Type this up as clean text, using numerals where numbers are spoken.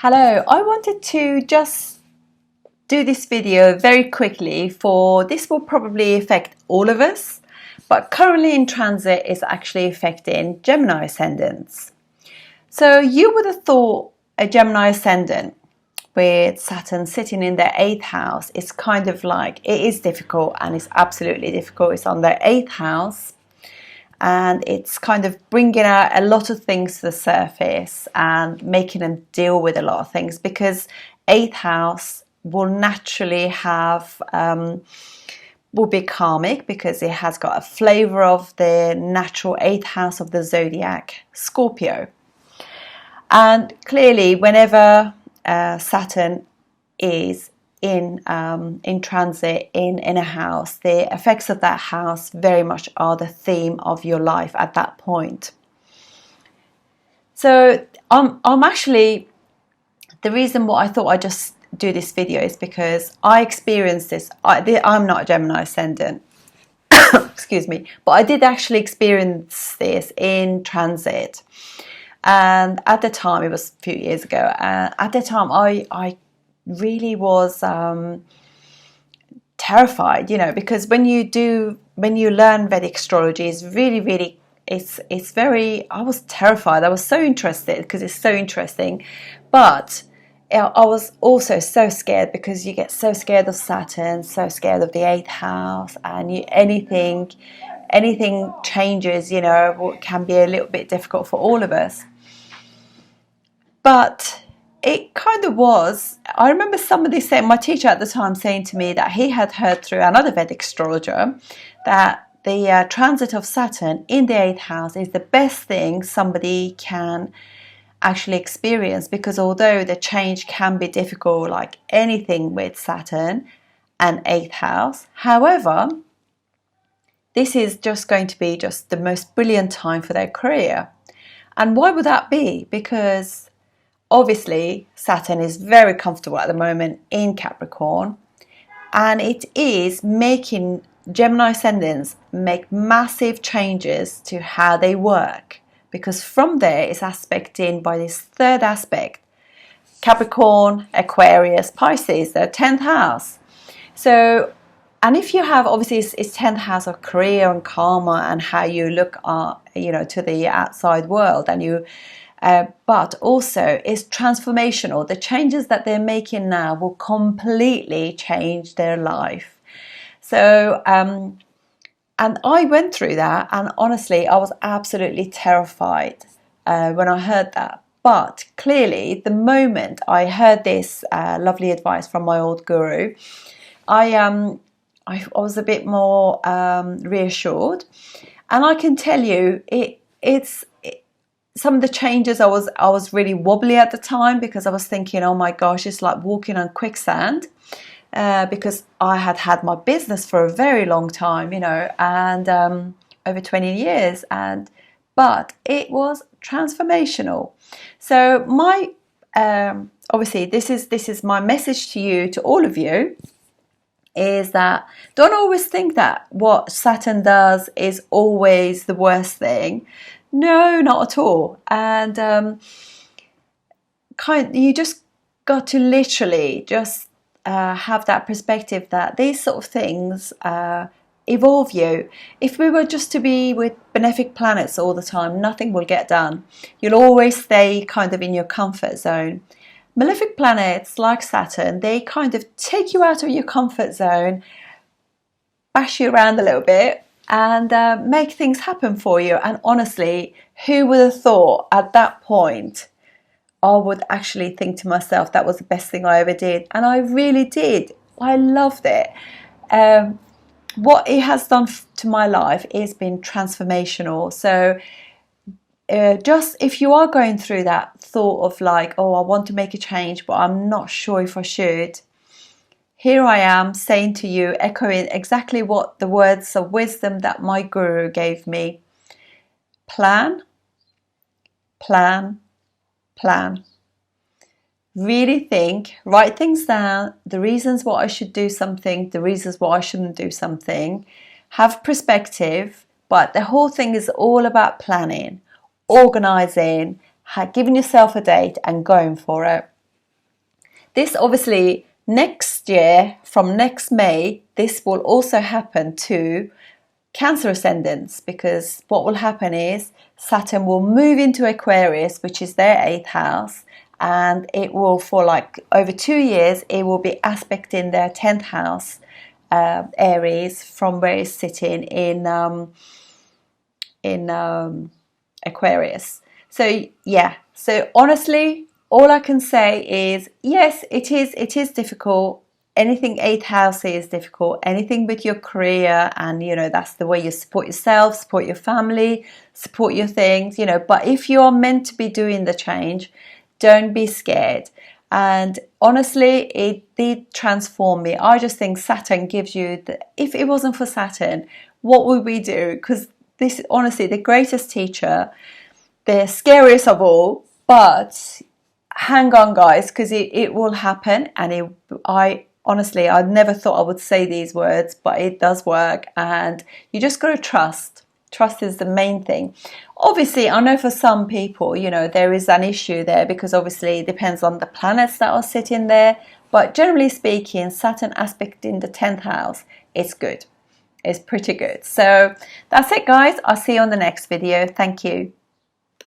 Hello, I wanted to just do this video very quickly for this will probably affect all of us, but currently in transit is actually affecting Gemini ascendants. So you would have thought a Gemini ascendant with Saturn sitting in their 8th house is kind of like, it is difficult and it's absolutely difficult. It's on their 8th house. And it's kind of bringing out a lot of things to the surface and making them deal with a lot of things, because 8th house will naturally have, will be karmic because it has got a flavor of the natural 8th house of the zodiac, Scorpio. And clearly whenever Saturn is in transit in a house, the effects of that house very much are the theme of your life at that point. So I'm actually, the reason why I thought I'd just do this video is because I experienced this. I'm not a Gemini ascendant, excuse me, but I did actually experience this in transit. And at the time, it was a few years ago, at the time I really was terrified, because when you learn Vedic astrology, it's really it's very, I was terrified. I was so interested because it's so interesting, but I was also so scared because you get so scared of Saturn, so scared of the 8th house, and anything changes, can be a little bit difficult for all of us. But it kind of was. I remember somebody saying, my teacher at the time saying to me that he had heard through another Vedic astrologer that the transit of Saturn in the 8th house is the best thing somebody can actually experience, because although the change can be difficult like anything with Saturn and 8th house, however, this is just going to be just the most brilliant time for their career. And why would that be? Because obviously, Saturn is very comfortable at the moment in Capricorn, and it is making Gemini ascendants make massive changes to how they work, because from there it's aspecting by this third aspect, Capricorn, Aquarius, Pisces, their 10th house. So, and if you have, obviously it's 10th house of career and karma and how you look to the outside world, and you but also it's transformational. The changes that they're making now will completely change their life. So, and I went through that, and honestly, I was absolutely terrified when I heard that. But clearly, the moment I heard this lovely advice from my old guru, I was a bit more reassured, and I can tell you, it's some of the changes, I was really wobbly at the time, because I was thinking, oh my gosh, it's like walking on quicksand, because I had had my business for a very long time, and over 20 years, but it was transformational. So my obviously this is my message to you, to all of you, is that don't always think that what Saturn does is always the worst thing. No, not at all. And you just got to literally just have that perspective that these sort of things evolve you. If we were just to be with benefic planets all the time, nothing will get done. You'll always stay kind of in your comfort zone. Malefic planets like Saturn, they kind of take you out of your comfort zone, bash you around a little bit, and make things happen for you. And honestly, who would have thought at that point I would actually think to myself that was the best thing I ever did? And I really did. I loved it. What it has done to my life is been transformational. So just if you are going through that thought of like, oh, I want to make a change, but I'm not sure if I should, here I am saying to you, echoing exactly what the words of wisdom that my guru gave me. Plan, plan, plan. Really think, write things down, the reasons why I should do something, the reasons why I shouldn't do something. Have perspective, but the whole thing is all about planning, organising, giving yourself a date and going for it. This obviously next year, from next May, this will also happen to Cancer ascendants, because what will happen is Saturn will move into Aquarius, which is their 8th house, and it will, for like over 2 years, it will be aspecting their 10th house, Aries, from where it's sitting in Aquarius. So yeah, so honestly, all I can say is yes, it is difficult. Anything 8th house is difficult. Anything with your career, and you know, that's the way you support yourself, support your family, support your things, you know. But if you're meant to be doing the change, don't be scared. And honestly, it did transform me. I just think Saturn gives you if it wasn't for Saturn, what would we do? Because this is honestly the greatest teacher, the scariest of all. But hang on, guys, because it will happen. And I honestly, I never thought I would say these words, but it does work. And you just got to trust. Trust is the main thing. Obviously, I know for some people, you know, there is an issue there, because obviously it depends on the planets that are sitting there. But generally speaking, Saturn aspect in the 10th house, it's good. It's pretty good. So that's it, guys. I'll see you on the next video. Thank you.